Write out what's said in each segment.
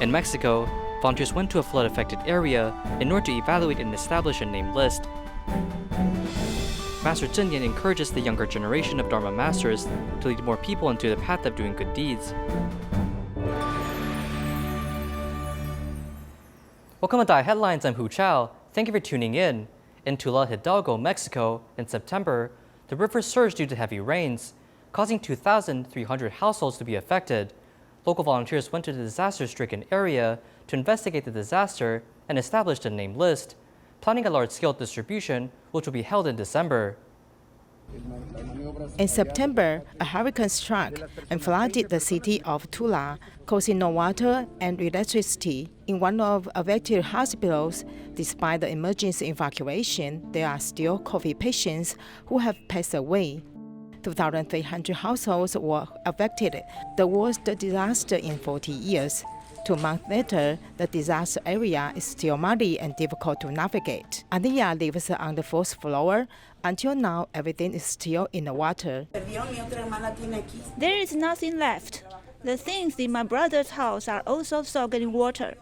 In Mexico, volunteers went to a flood-affected area in order to evaluate and establish a named list. Master Cheng Yen encourages the younger generation of Dharma Masters to lead more people into the path of doing good deeds. Welcome to Dai Headlines, I'm Hu Chao. Thank you for tuning in. In Tula, Hidalgo, Mexico, in September, the river surged due to heavy rains, causing 2,300 households to be affected. Local volunteers went to the disaster-stricken area to investigate the disaster and established a named list, planning a large-scale distribution which will be held in December. In September, a hurricane struck and flooded the city of Tula, causing no water and electricity. In one of affected hospitals, despite the emergency evacuation, there are still COVID patients who have passed away. 2,300 households were affected, the worst disaster in 40 years. 2 months later, the disaster area is still muddy and difficult to navigate. Adia lives on the 4th floor. Until now, everything is still in the water. There is nothing left. The things in my brother's house are also soaked in water.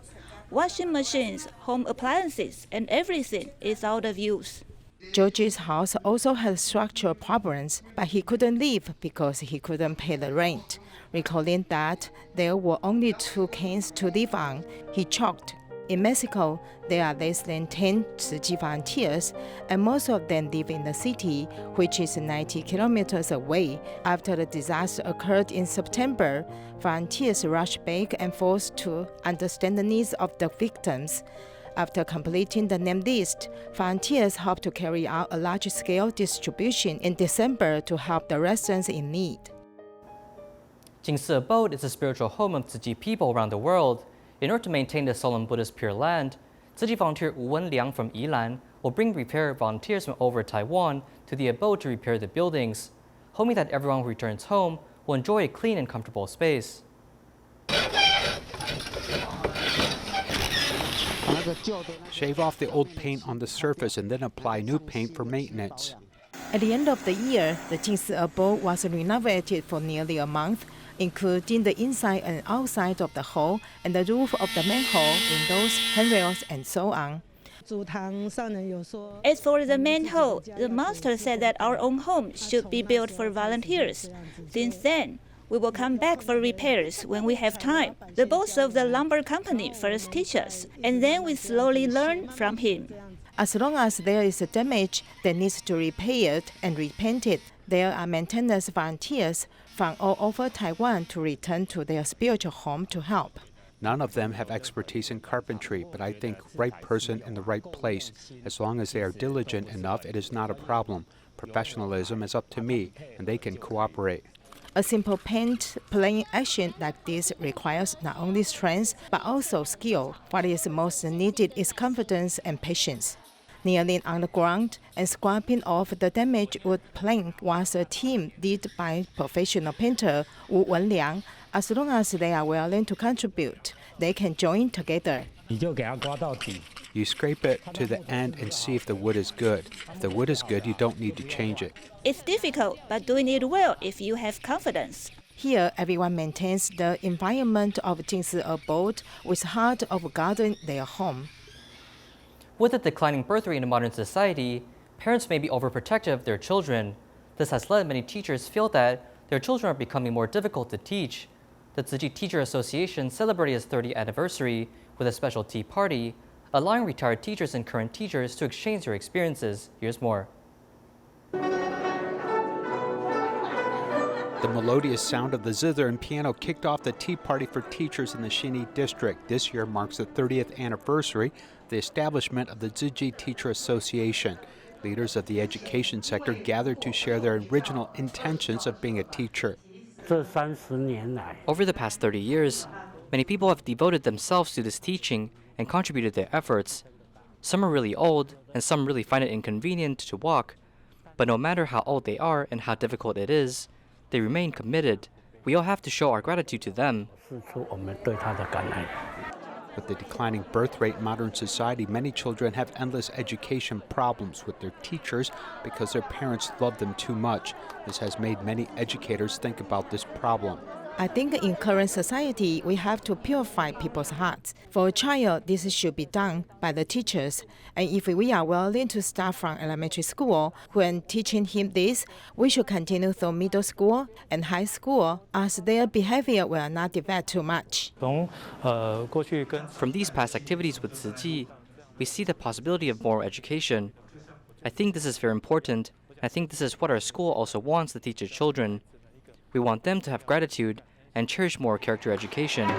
Washing machines, home appliances, and everything is out of use. George's house also had structural problems, but he couldn't leave because he couldn't pay the rent. Recalling that there were only 2 cans to live on, he choked. In Mexico, there are less than 10 Tzu Chi volunteers, and most of them live in the city, which is 90 kilometers away. After the disaster occurred in September, volunteers rushed back and forth to understand the needs of the victims. After completing the named list, volunteers hope to carry out a large-scale distribution in December to help the residents in need. Jingsi Abode is the spiritual home of Tzu Chi people around the world. In order to maintain the solemn Buddhist Pure Land, Tzu Chi volunteer Wu Wenliang from Yilan will bring repair volunteers from over Taiwan to the abode to repair the buildings, hoping that everyone who returns home will enjoy a clean and comfortable space. Shave off the old paint on the surface and then apply new paint for maintenance. At the end of the year, the Jingsi Abode was renovated for nearly a month, including the inside and outside of the hall and the roof of the main hall, windows, handrails, and so on. As for the main hall, the master said that our own home should be built for volunteers. Since then, we will come back for repairs when we have time. The boss of the lumber company first teaches us, and then we slowly learn from him. As long as there is a damage that needs to be repaired and repainted, there are maintenance volunteers from all over Taiwan to return to their spiritual home to help. None of them have expertise in carpentry, but I think right person in the right place. As long as they are diligent enough, it is not a problem. Professionalism is up to me, and they can cooperate. A simple paint playing action like this requires not only strength but also skill. What is most needed is confidence and patience. Kneeling on the ground and scraping off the damaged wood plank was a team led by professional painter Wu Wenliang. As long as they are willing to contribute, they can join together. You scrape it to the end and see if the wood is good. If the wood is good, you don't need to change it. It's difficult, but doing it well if you have confidence. Here, everyone maintains the environment of Jingsi Abode with heart of guarding their home. With a declining birth rate in modern society, parents may be overprotective of their children. This has led many teachers feel that their children are becoming more difficult to teach. The Tzu Chi Teacher Association celebrated its 30th anniversary with a special tea party, allowing retired teachers and current teachers to exchange their experiences. Here's more. The melodious sound of the zither and piano kicked off the tea party for teachers in the Xinyi district. This year marks the 30th anniversary of the establishment of the Tzu Chi Teacher Association. Leaders of the education sector gathered to share their original intentions of being a teacher. Over the past 30 years, many people have devoted themselves to this teaching and contributed their efforts. Some are really old, and some really find it inconvenient to walk. But no matter how old they are and how difficult it is, they remain committed. We all have to show our gratitude to them. With the declining birth rate in modern society, many children have endless education problems with their teachers because their parents love them too much. This has made many educators think about this problem. I think in current society, we have to purify people's hearts. For a child, this should be done by the teachers. And if we are willing to start from elementary school, when teaching him this, we should continue through middle school and high school, as their behavior will not develop too much. From these past activities with Tzu Chi, we see the possibility of moral education. I think this is very important. I think this is what our school also wants to teach its children. We want them to have gratitude and cherish moral character education.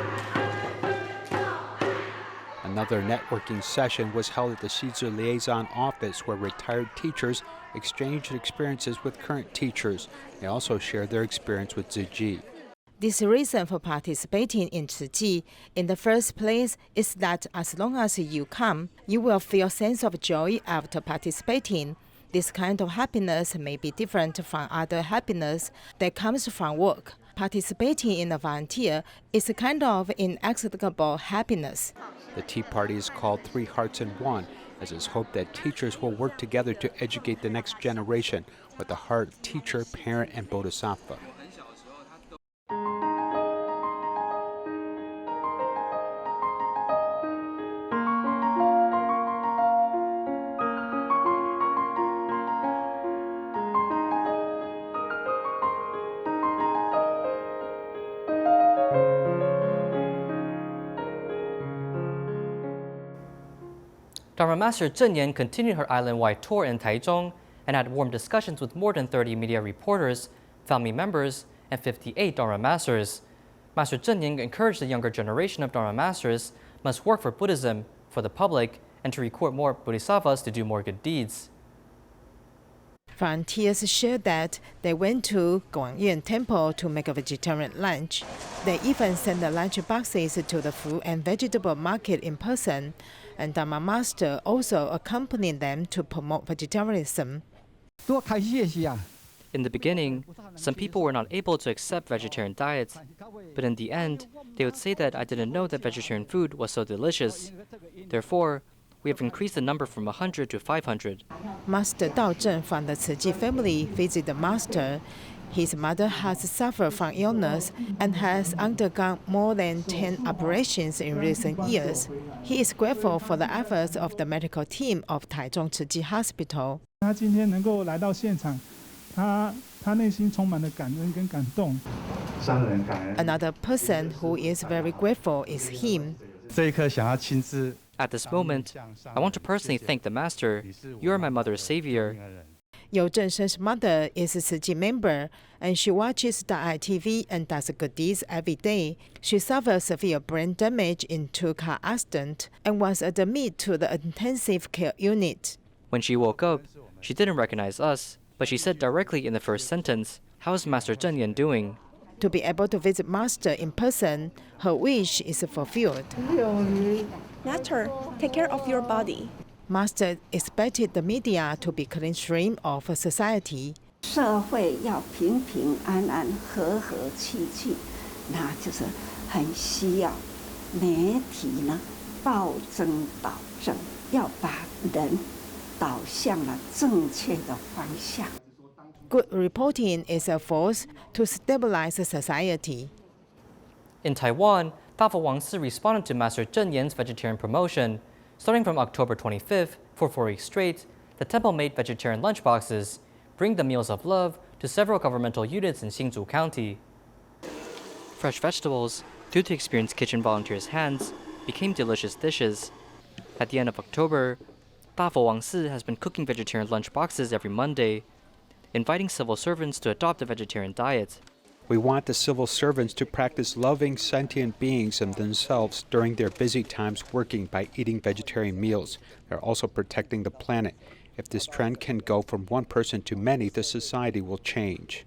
Another networking session was held at the Shizu Liaison Office, where retired teachers exchanged experiences with current teachers. They also shared their experience with Tzu Chi. This reason for participating in Tzu Chi in the first place is that as long as you come, you will feel a sense of joy after participating. This kind of happiness may be different from other happiness that comes from work. Participating in a volunteer is a kind of inexplicable happiness. The tea party is called Three Hearts in One, as it's hoped that teachers will work together to educate the next generation with the heart of teacher, parent, and Bodhisattva. Dharma Master Cheng Yen continued her island-wide tour in Taichung and had warm discussions with more than 30 media reporters, family members, and 58 Dharma Masters. Master Cheng Yen encouraged the younger generation of Dharma Masters must work for Buddhism, for the public, and to recruit more Bodhisattvas to do more good deeds. Volunteers shared that they went to Guangyuan Temple to make a vegetarian lunch. They even sent the lunch boxes to the fruit and vegetable market in person, and Dharma Master also accompanied them to promote vegetarianism. In the beginning, some people were not able to accept vegetarian diets, but in the end, they would say that I didn't know that vegetarian food was so delicious. Therefore, we have increased the number from 100 to 500. Master Dao Zheng from the Tzu Chi family visited the Master. His mother has suffered from illness and has undergone more than 10 operations in recent years. He is grateful for the efforts of the medical team of Taichung Tzu Chi Hospital. Another person who is very grateful is him. At this moment, I want to personally thank the Master. You are my mother's savior. Yu Zhengsheng's mother is a Tzu Chi member, and she watches the ITV and does good deeds every day. She suffered severe brain damage in 2 car accidents and was admitted to the intensive care unit. When she woke up, she didn't recognize us, but she said directly in the first sentence, "How is Master Cheng Yen doing?" To be able to visit Master in person, her wish is fulfilled. Master, take care of your body. Master expected the media to be clean stream of society. 社会要平平安安、和和气气，那就是很需要媒体呢暴增导正，要把人导向了正确的方向。 Good reporting is a force to stabilize society. In Taiwan, Dafa Wangsi responded to Master Cheng Yen's vegetarian promotion. Starting from October 25th, for 4 weeks straight, the temple made vegetarian lunchboxes, bring the meals of love to several governmental units in Hsinchu County. Fresh vegetables, through the experienced kitchen volunteers' hands, became delicious dishes. At the end of October, Dafa Wangsi has been cooking vegetarian lunchboxes every Monday, inviting civil servants to adopt a vegetarian diet. We want the civil servants to practice loving sentient beings in themselves during their busy times working by eating vegetarian meals. They're also protecting the planet. If this trend can go from one person to many, the society will change.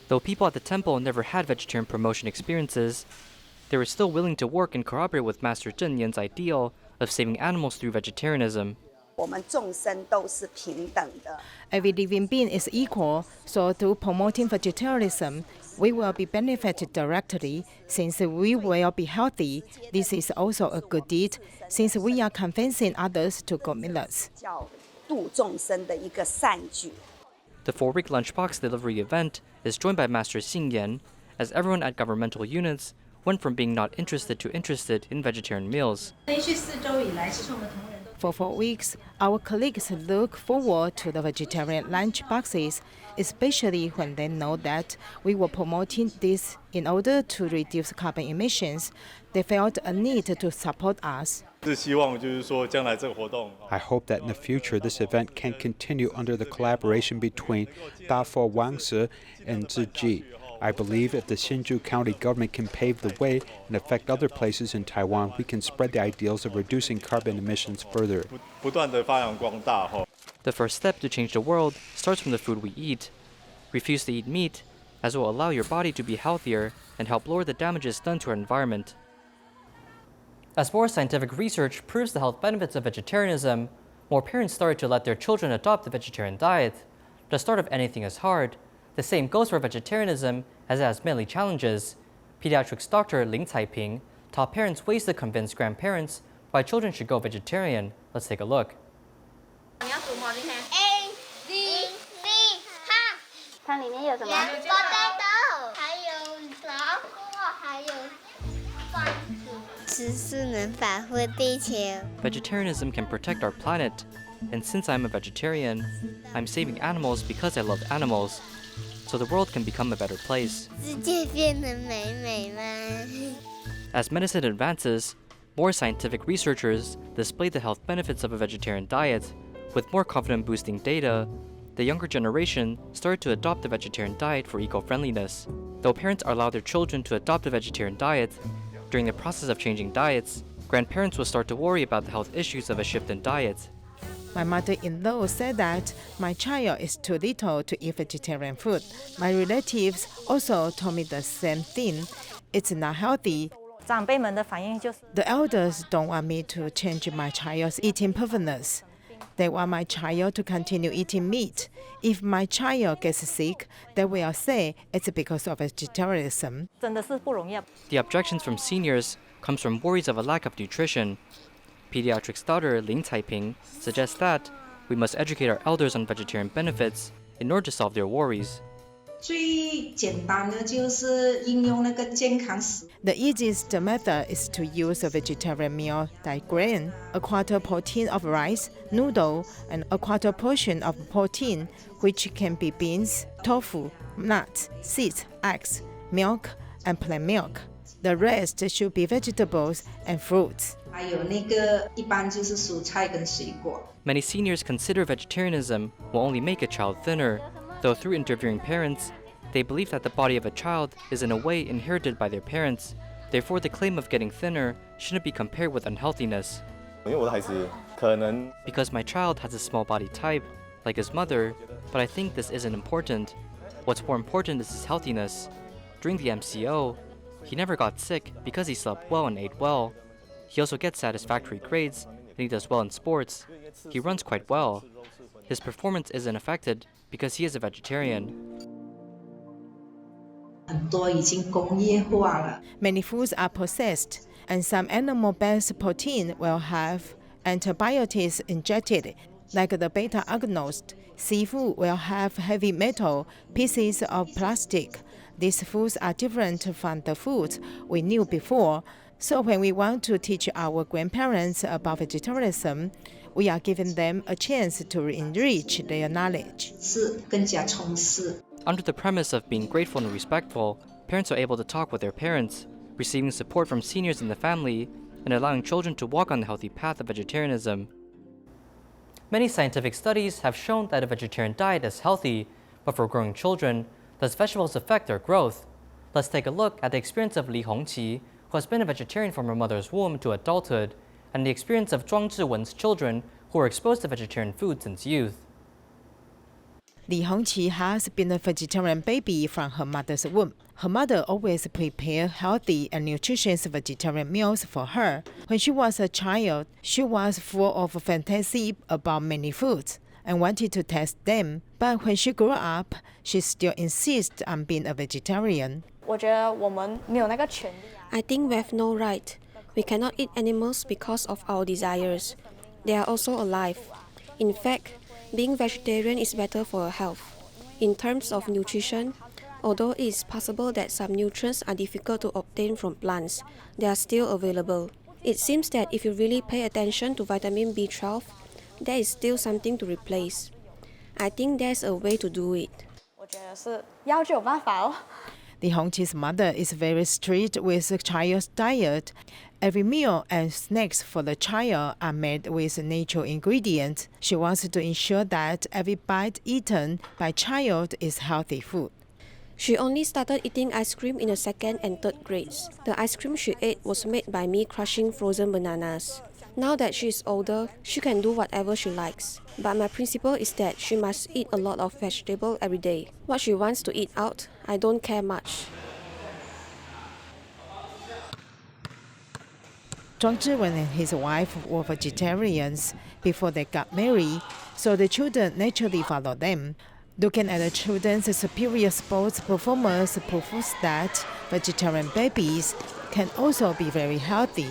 Though people at the temple never had vegetarian promotion experiences, they were still willing to work and cooperate with Master Cheng Yen's ideal of saving animals through vegetarianism. Every living being is equal, so through promoting vegetarianism, we will be benefited directly since we will be healthy. This is also a good deed since we are convincing others to go meatless. The 4-week lunchbox delivery event is joined by Master Xing Yan as everyone at governmental units went from being not interested to interested in vegetarian meals. For 4 weeks, our colleagues look forward to the vegetarian lunch boxes, especially when they know that we were promoting this in order to reduce carbon emissions. They felt a need to support us. I hope that in the future this event can continue under the collaboration between Dafo Wangsi and Tzu Chi. I believe if the Hsinchu County government can pave the way and affect other places in Taiwan, we can spread the ideals of reducing carbon emissions further. The first step to change the world starts from the food we eat. Refuse to eat meat, as it will allow your body to be healthier and help lower the damages done to our environment. As more scientific research proves the health benefits of vegetarianism, more parents started to let their children adopt the vegetarian diet. The start of anything is hard. The same goes for vegetarianism, as it has many challenges. Pediatrics doctor Ling Caiping taught parents ways to convince grandparents why children should go vegetarian. Let's take a look. Vegetarianism can protect our planet, and since I'm a vegetarian, I'm saving animals because I love animals, so the world can become a better place. As medicine advances, more scientific researchers display the health benefits of a vegetarian diet. With more confidence-boosting data, the younger generation started to adopt the vegetarian diet for eco-friendliness. Though parents are allowed their children to adopt a vegetarian diet, during the process of changing diets, grandparents will start to worry about the health issues of a shift in diet. My mother-in-law said that my child is too little to eat vegetarian food. My relatives also told me the same thing. It's not healthy. The elders don't want me to change my child's eating preference. They want my child to continue eating meat. If my child gets sick, they will say it's because of vegetarianism. The objections from seniors comes from worries of a lack of nutrition. Pediatrics doctor Ling Caiping suggests that we must educate our elders on vegetarian benefits in order to solve their worries. The easiest method is to use a vegetarian meal like grain, a quarter portion of rice, noodle, and a quarter portion of protein, which can be beans, tofu, nuts, seeds, eggs, milk, and plant milk. The rest should be vegetables and fruits. Many seniors consider vegetarianism will only make a child thinner, though through interviewing parents, they believe that the body of a child is in a way inherited by their parents. Therefore, the claim of getting thinner shouldn't be compared with unhealthiness. Because my child has a small body type, like his mother, but I think this isn't important. What's more important is his healthiness. During the MCO, he never got sick because he slept well and ate well. He also gets satisfactory grades, and he does well in sports. He runs quite well. His performance isn't affected because he is a vegetarian. Many foods are processed, and some animal-based protein will have antibiotics injected, like the beta-agonist. Seafood will have heavy metal, pieces of plastic. These foods are different from the foods we knew before. So when we want to teach our grandparents about vegetarianism, we are giving them a chance to enrich their knowledge. Under the premise of being grateful and respectful, parents are able to talk with their parents, receiving support from seniors in the family, and allowing children to walk on the healthy path of vegetarianism. Many scientific studies have shown that a vegetarian diet is healthy, but for growing children, does vegetables affect their growth? Let's take a look at the experience of Li Hongqi, who has been a vegetarian from her mother's womb to adulthood, and the experience of Zhuang Zhiwen's children who were exposed to vegetarian food since youth. Li Hongqi has been a vegetarian baby from her mother's womb. Her mother always prepared healthy and nutritious vegetarian meals for her. When she was a child, she was full of fantasy about many foods and wanted to test them. But when she grew up, she still insists on being a vegetarian. I think we have no right. We cannot eat animals because of our desires. They are also alive. In fact, being vegetarian is better for our health. In terms of nutrition, Although it is possible that some nutrients are difficult to obtain from plants, they are still available. It seems that if you really pay attention to vitamin B12, there is still something to replace. I think there's a way to do it. The Hongqi's mother is very strict with the child's diet. Every meal and snacks for the child are made with natural ingredients. She wants to ensure that every bite eaten by child is healthy food. She only started eating ice cream in the 2nd and 3rd grades. The ice cream she ate was made by me crushing frozen bananas. Now that she is older, she can do whatever she likes. But my principle is that she must eat a lot of vegetable every day. What she wants to eat out, I don't care much. Zhuang Zhiwen and his wife were vegetarians before they got married, so the children naturally followed them. Looking at the children's superior sports performance proves that vegetarian babies can also be very healthy.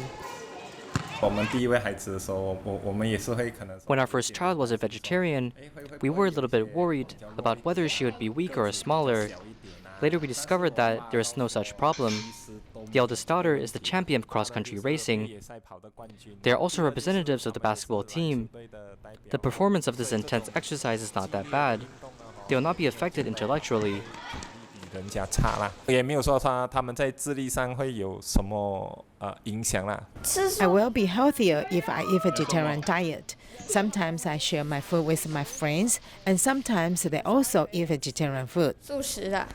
When our first child was a vegetarian, we were a little bit worried about whether she would be weaker or smaller. Later we discovered that there is no such problem. The eldest daughter is the champion of cross-country racing. They are also representatives of the basketball team. The performance of this intense exercise is not that bad. They will not be affected intellectually. I will be healthier if I eat vegetarian diet. Sometimes I share my food with my friends, and sometimes they also eat vegetarian food.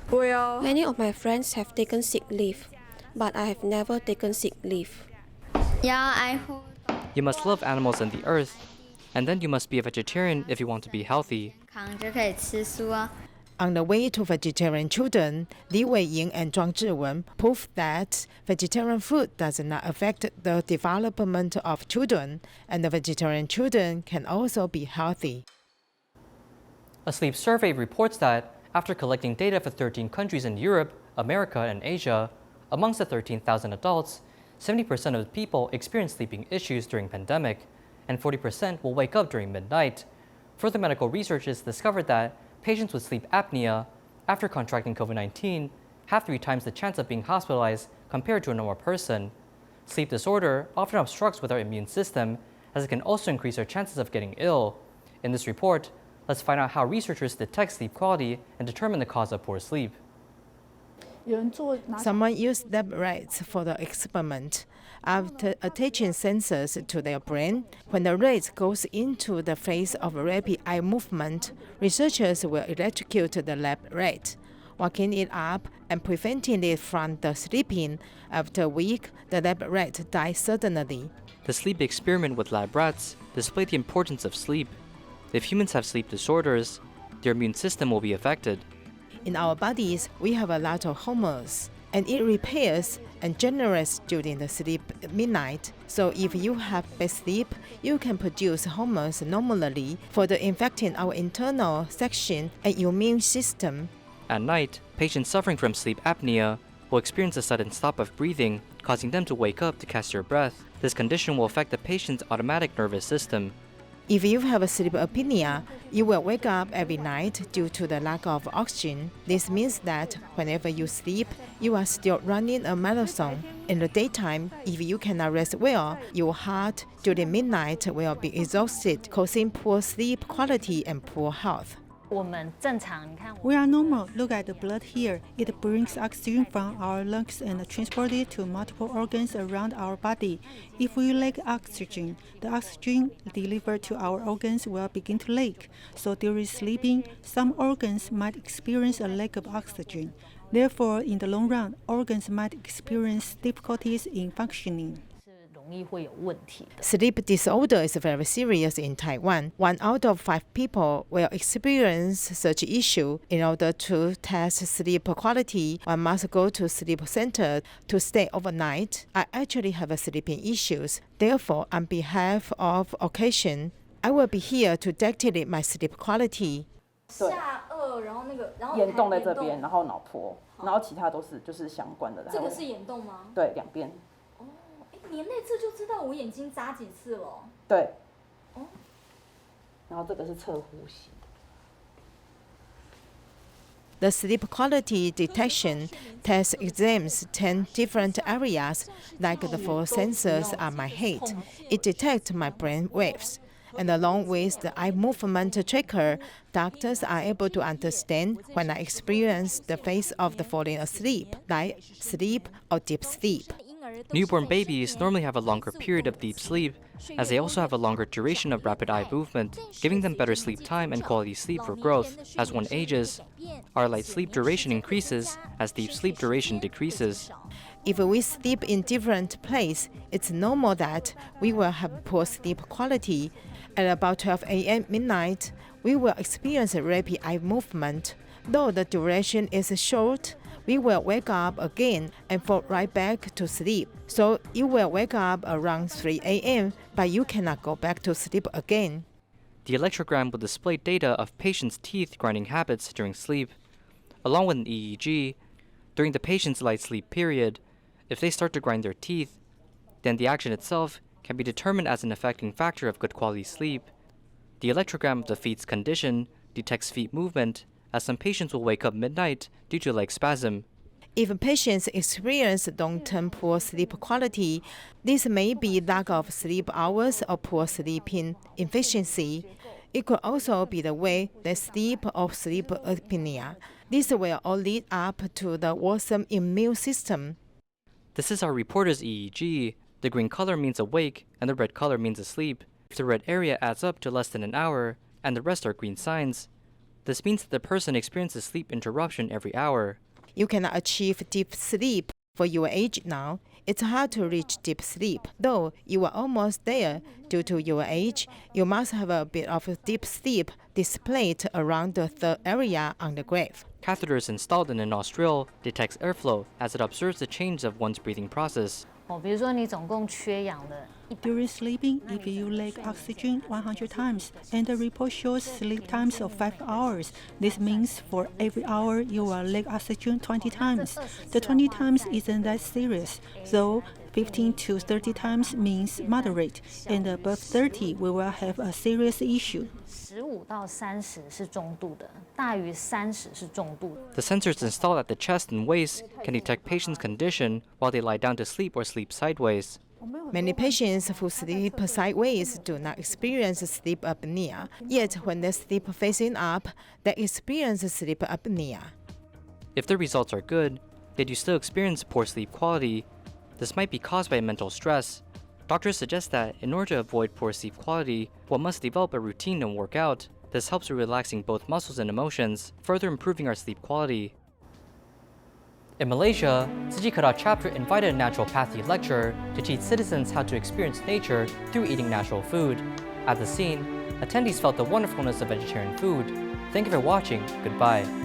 Many of my friends have taken sick leave, but I have never taken sick leave. You must love animals and the earth, and then you must be a vegetarian if you want to be healthy. On the way to vegetarian children, Li Weiying and Zhuang Zhiwen proved that vegetarian food does not affect the development of children, and the vegetarian children can also be healthy. A sleep survey reports that after collecting data for 13 countries in Europe, America, and Asia, amongst the 13,000 adults, 70% of the people experience sleeping issues during pandemic, and 40% will wake up during midnight. Further medical research has discovered that patients with sleep apnea, after contracting COVID-19, have 3 times the chance of being hospitalized compared to a normal person. Sleep disorder often obstructs with our immune system, as it can also increase our chances of getting ill. In this report, let's find out how researchers detect sleep quality and determine the cause of poor sleep. Someone used lab rats for the experiment. After attaching sensors to their brain, when the rat goes into the phase of rapid eye movement, researchers will electrocute the lab rat, waking it up and preventing it from the sleeping. After a week, the lab rat dies suddenly. The sleep experiment with lab rats displayed the importance of sleep. If humans have sleep disorders, their immune system will be affected. In our bodies, we have a lot of hormones, and it repairs and generates during the sleep midnight. So if you have bad sleep, you can produce hormones normally for the infecting our internal section and immune system. At night, patients suffering from sleep apnea will experience a sudden stop of breathing, causing them to wake up to catch their breath. This condition will affect the patient's automatic nervous system. If you have a sleep apnea, you will wake up every night due to the lack of oxygen. This means that whenever you sleep, you are still running a marathon. In the daytime, if you cannot rest well, your heart during midnight will be exhausted, causing poor sleep quality and poor health. We are normal. Look at the blood here. It brings oxygen from our lungs and transports it to multiple organs around our body. If we lack oxygen, the oxygen delivered to our organs will begin to leak. So during sleeping, some organs might experience a lack of oxygen. Therefore, in the long run, organs might experience difficulties in functioning. Sleep disorder is very serious in Taiwan. 1 out of 5 people will experience such issue. In order to test sleep quality, one must go to sleep center to stay overnight. I actually have sleeping issues. Therefore, on behalf of occasion, I will be here to dictate my sleep quality. 眼动在这边，然后脑波，然后其他都是就是相关的。这个是眼动吗？对，两边。连那次就知道我眼睛眨几次了。对。然后这个是测呼吸。The sleep quality detection test examines 10 different areas, like the 4 sensors on my head. It detects my brain waves. And along with the eye movement tracker, doctors are able to understand when I experience the phase of the falling asleep, light sleep or deep sleep. Newborn babies normally have a longer period of deep sleep, as they also have a longer duration of rapid eye movement, giving them better sleep time and quality sleep for growth. As one ages, our light sleep duration increases as deep sleep duration decreases. If we sleep in different places, it's normal that we will have poor sleep quality. At about 12 a.m. midnight, we will experience a rapid eye movement. Though the duration is short, we will wake up again and fall right back to sleep. So you will wake up around 3 a.m., but you cannot go back to sleep again. The electrogram will display data of patients' teeth grinding habits during sleep. Along with an EEG, during the patient's light sleep period, if they start to grind their teeth, then the action itself can be determined as an affecting factor of good quality sleep. The electrogram of the feet's condition detects feet movement, as some patients will wake up midnight due to leg spasm. If patients experience long-term poor sleep quality, this may be lack of sleep hours or poor sleeping efficiency. It could also be the way they sleep or sleep apnea. This will all lead up to the worsened immune system. This is our reporter's EEG. The green color means awake and the red color means asleep. If the red area adds up to less than an hour and the rest are green signs, this means that the person experiences sleep interruption every hour. You cannot achieve deep sleep for your age now. It's hard to reach deep sleep. Though you are almost there due to your age, you must have a bit of deep sleep displayed around the third area on the graph. Catheters installed in a nostril detects airflow as it observes the change of one's breathing process. During sleeping, if you lack oxygen 100 times and the report shows sleep times of 5 hours, this means for every hour you will lack oxygen 20 times. The 20 times isn't that serious, though 15 to 30 times means moderate, and above 30 we will have a serious issue. The sensors installed at the chest and waist can detect patients' condition while they lie down to sleep or sleep sideways. Many patients who sleep sideways do not experience sleep apnea, yet when they sleep facing up, they experience sleep apnea. If the results are good, yet you still experience poor sleep quality, this might be caused by mental stress. Doctors suggest that in order to avoid poor sleep quality, one must develop a routine and work out. This helps with relaxing both muscles and emotions, further improving our sleep quality. In Malaysia, Tzu Chi Kara chapter invited a naturopathy lecturer to teach citizens how to experience nature through eating natural food. At the scene, attendees felt the wonderfulness of vegetarian food. Thank you for watching. Goodbye.